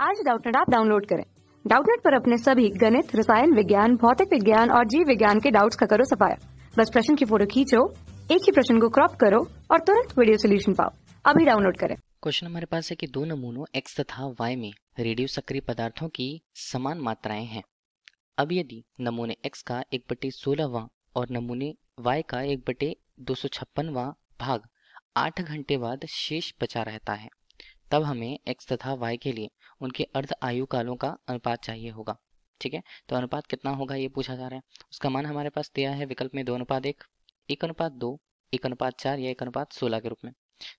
आज Doubtnut app download करें। Doubtnut पर अपने सभी गणित, रसायन विज्ञान, भौतिक विज्ञान और जीव विज्ञान के डाउट्स का करो सफाया। बस प्रश्न की फोटो खींचो, एक ही प्रश्न को क्रॉप करो और तुरंत वीडियो सोल्यूशन पाओ। अभी डाउनलोड करें। क्वेश्चन हमारे पास है कि दो नमूनों x तथा y में रेडियो सक्रिय पदार्थों की समान मात्राएं हैं। अब यदि नमूने x का 1/16वां और नमूने y का 1/256वां भाग 8 घंटे बाद शेष बचा रहता है, तब हमें x तथा y के लिए उनके अर्ध आयु कालों का अनुपात चाहिए होगा। ठीक है, तो अनुपात कितना होगा ये पूछा जा रहा है। उसका मान हमारे पास दिया है विकल्प में 2:1, 1:2, 1:4 या 1:16 के रूप में।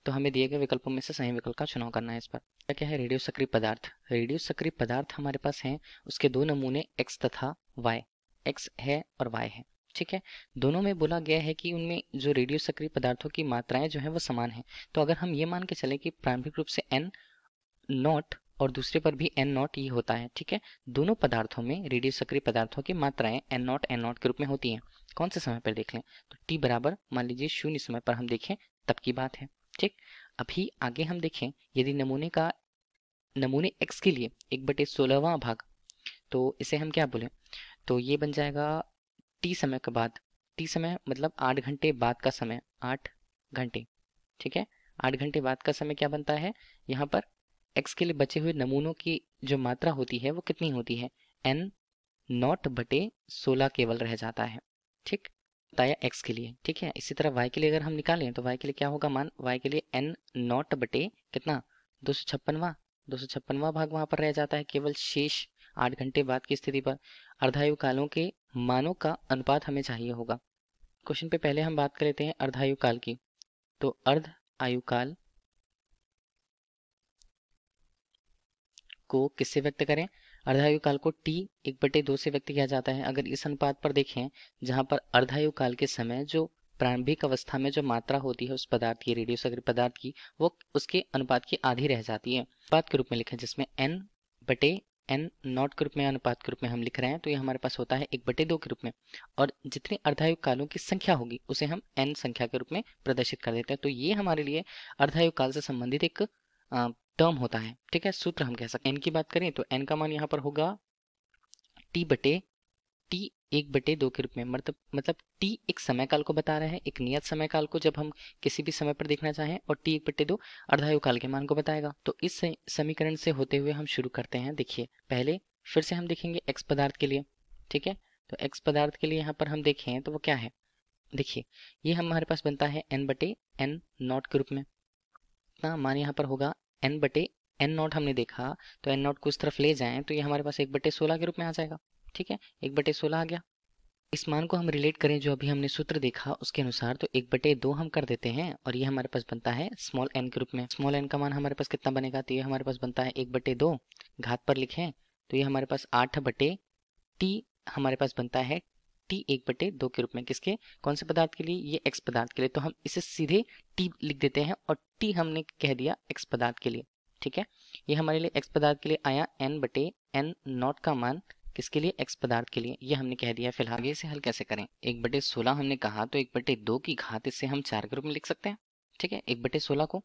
तो हमें दिए गए विकल्पों में से सही विकल्प का चुनाव करना है। इस पर क्या है, रेडियो सक्रिय पदार्थ। रेडियो सक्रिय पदार्थ हमारे पास हैं, उसके दो नमूने x तथा y, x है और y है। ठीक है, दोनों में बोला गया है कि उनमें जो रेडियो सक्रिय पदार्थों की मात्राएं जो है वो समान है। तो अगर हम ये मान के चले कि प्रारंभिक रूप से n नॉट और दूसरे पर भी n नॉट ये होता है। ठीक है, दोनों पदार्थों में रेडियो सक्रिय पदार्थों की मात्राएं n नॉट के रूप में होती हैं। कौन से समय पर देख लें, तो t बराबर मान लीजिए 0 समय पर हम देखें तब की बात है। ठीक, अभी आगे हम देखें यदि नमूने x के लिए 1/16वां भाग, तो इसे हम क्या बोले, तो ये बन जाएगा t समय के बाद। t समय मतलब 8 घंटे बाद का समय, 8 घंटे। ठीक है, 8 घंटे बाद का समय क्या बनता है, यहाँ पर x के लिए बचे हुए नमूनों की जो मात्रा होती है वो कितनी होती है, n0/16 केवल रह जाता है। ठीक, बताया x के लिए। ठीक है, इसी तरह y के लिए अगर हम निकालें तो y के लिए क्या होगा मान, y के लिए n0 कितना 256वां भाग वहां पर रह जाता है केवल शेष 8 घंटे बाद की स्थिति पर। अर्धायु कालों के मानों का अनुपात हमें चाहिए होगा। क्वेश्चन पे पहले हम बात कर लेते हैं अर्धायु काल की। तो अर्ध आयु काल को किससे व्यक्त करें, अर्धायु काल को t 1/2 से व्यक्त किया जाता है। अगर इस अनुपात पर देखें जहां पर अर्धायु काल के समय जो प्रारंभिक अवस्था में जो मात्रा होती है उस पदार्थ की, रेडियो सक्रिय पदार्थ की, वो उसके अनुपात की आधी रह जाती है। अनुपात के रूप में लिखें जिसमें n/n0 के रूप में अनुपात के रूप में हम लिख रहे हैं, तो ये हमारे पास होता है 1/2 के रूप में। और जितनी अर्धायु कालों की संख्या होगी उसे हम n संख्या के रूप में प्रदर्शित कर देते हैं। तो ये हमारे लिए अर्धायु काल से संबंधित एक टर्म होता है। ठीक है, सूत्र हम कह सकते हैं। n की बात करें तो n का मान यहाँ पर होगा t 1/2 के रूप में। मतलब t एक समय काल को बता रहा है, एक नियत समय काल को जब हम किसी भी समय पर देखना चाहें, और t 1/2 अर्धायु काल के मान को बताएगा। तो इस समीकरण से होते हुए हम शुरू करते हैं। देखिए पहले फिर से हम देखेंगे x पदार्थ के लिए। ठीक है, तो x पदार्थ के लिए यहाँ पर हम देखें तो वो क्या है, देखिए ये हमारे पास बनता है n/n0 के रूप में। मान यहाँ पर होगा n/n0। हमने देखा तो n0 को इस तरफ ले जाएं तो ये हमारे पास 1/16 के रूप में आ जाएगा। ठीक है, 1/16 आ गया। इस मान को हम रिलेट करें जो अभी हमने सूत्र देखा उसके अनुसार, तो 1/2 हम कर देते हैं और ये हमारे पास बनता है स्मॉल n के रूप में। स्मॉल n का मान हमारे पास कितना बनेगा, तो ये हमारे पास बनता है 1/2, घात पर लिखें तो ये हमारे पास 8/t हमारे पास बनता है t 1/2 के रूप में। किसके, कौन से पदार्थ के लिए, ये x पदार्थ के लिए। तो हम इसे सीधे t लिख देते हैं और t हमने कह दिया x पदार्थ के लिए। ठीक है, ये हमारे लिए x पदार्थ के लिए आया n/n0 का मान, किसके लिए, x पदार्थ के लिए, ये हमने कह दिया। फिलहाल आगे इसे हल कैसे करें, 1/16 हमने कहा तो 1/2 की घात इससे हम 4 के रूप में लिख सकते हैं। ठीक है, 1/16 को,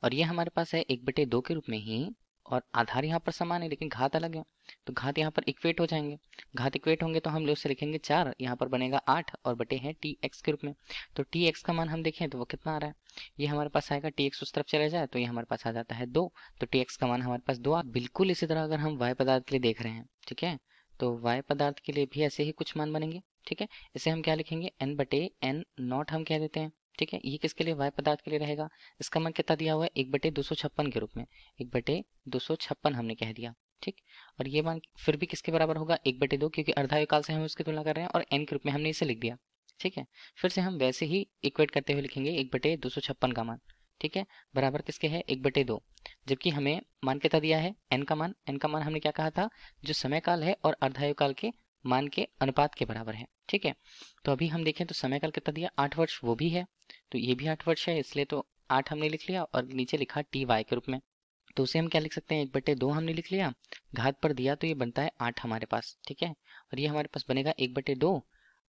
और ये हमारे पास है 1/2 के रूप में ही, और आधार यहाँ पर समान है लेकिन घात अलग है, तो घात यहाँ पर इक्वेट हो जाएंगे। घात इक्वेट होंगे तो हम लोग से लिखेंगे 4, यहाँ पर बनेगा 8 और बटे हैं tx के रूप में। तो tx का मान हम देखें तो वो कितना आ रहा है, ये हमारे पास आएगा, tx उस तरफ चला जाए तो ये हमारे पास आ जाता है 2, तो tx का मान हमारे पास 2 आ। बिल्कुल इसी तरह अगर हम y पदार्थ के लिए देख रहे हैं, ठीक है, तो y पदार्थ के लिए भी ऐसे ही कुछ मान बनेंगे। ठीक है, इसे हम क्या लिखेंगे, n/n0 हम कह देते हैं। ठीक है, ये किसके लिए, y पदार्थ के लिए रहेगा। इसका मान कितना दिया हुआ है, 1/256 के रूप में, 1/256 हमने कह दिया। ठीक, और ये मान फिर भी किसके बराबर होगा, 1/2, क्योंकि अर्धायु काल से हम उसकी तुलना कर रहे हैं और n के रूप में हमने इसे लिख दिया। ठीक है, फिर से हम वैसे ही इक्वेट करते हुए लिखेंगे 1/256 का मान। ठीक है, बराबर किसके है, 1/2, जबकि हमें मान कितना दिया है, n का मान हमने क्या कहा था, जो समय काल है और अर्धायु काल के मान के अनुपात के बराबर है। ठीक है, तो अभी हम देखें तो समय काल कितना दिया, 8 वर्ष, वो भी है, तो ये भी 8 वर्ष है, इसलिए तो 8 हमने लिख लिया और नीचे लिखा टी वाई के रूप में। तो उसे हम क्या लिख सकते हैं, 1/2 हमने लिख लिया, घात पर दिया तो ये बनता है 8 हमारे पास। ठीक है, और ये हमारे पास बनेगा 1/2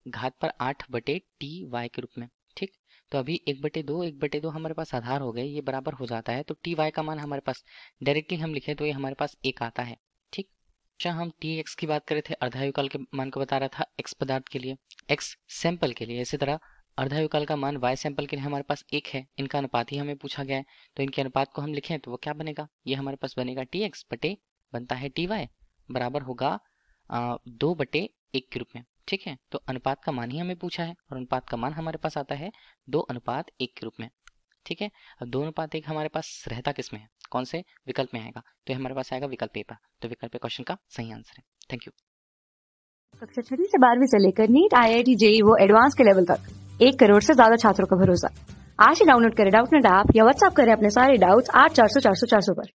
घात पर 8/टी वाई के रूप में। ठीक, तो अभी 1/2 हमारे पास आधार हो गए, ये बराबर हो जाता है। तो टी वाई का मान हमारे पास डायरेक्टली हम लिखें तो ये हमारे पास 1 आता है। ठीक, अच्छा हम टी एक्स की बात करें थे, अर्धायुकाल के मान को बता रहा था एक्स पदार्थ के लिए, एक्स सैंपल के लिए। इसी तरह अर्धायुकाल का मान वाई सैंपल के लिए हमारे पास 1 है। इनका अनुपात ही हमें पूछा गया है, तो इनके अनुपात को हम लिखें तो वो क्या बनेगा, ये हमारे पास बनेगा टी एक्स बटे बनता है टी वाई, बराबर होगा 2/1 के रूप में। ठीक है, तो अनुपात का मान ही हमें पूछा है और अनुपात का मान हमारे पास आता है 2:1 के रूप में। ठीक है, अब 2:1 हमारे पास रहता किस में है, कौन से विकल्प में आएगा, तो ये हमारे पास आएगा विकल्प ए पर। तो विकल्प क्वेश्चन का सही आंसर है। Thank you. कक्षा 6 से 12वीं से लेकर नीट, IIT, JEE वो एडवांस के लेवल तक 1 करोड़ से ज्यादा छात्रों का भरोसा। आज ही डाउनलोड करें डाउटनेट ऐप या व्हाट्सएप करें अपने सारे डाउट्स 8400 400 400 पर।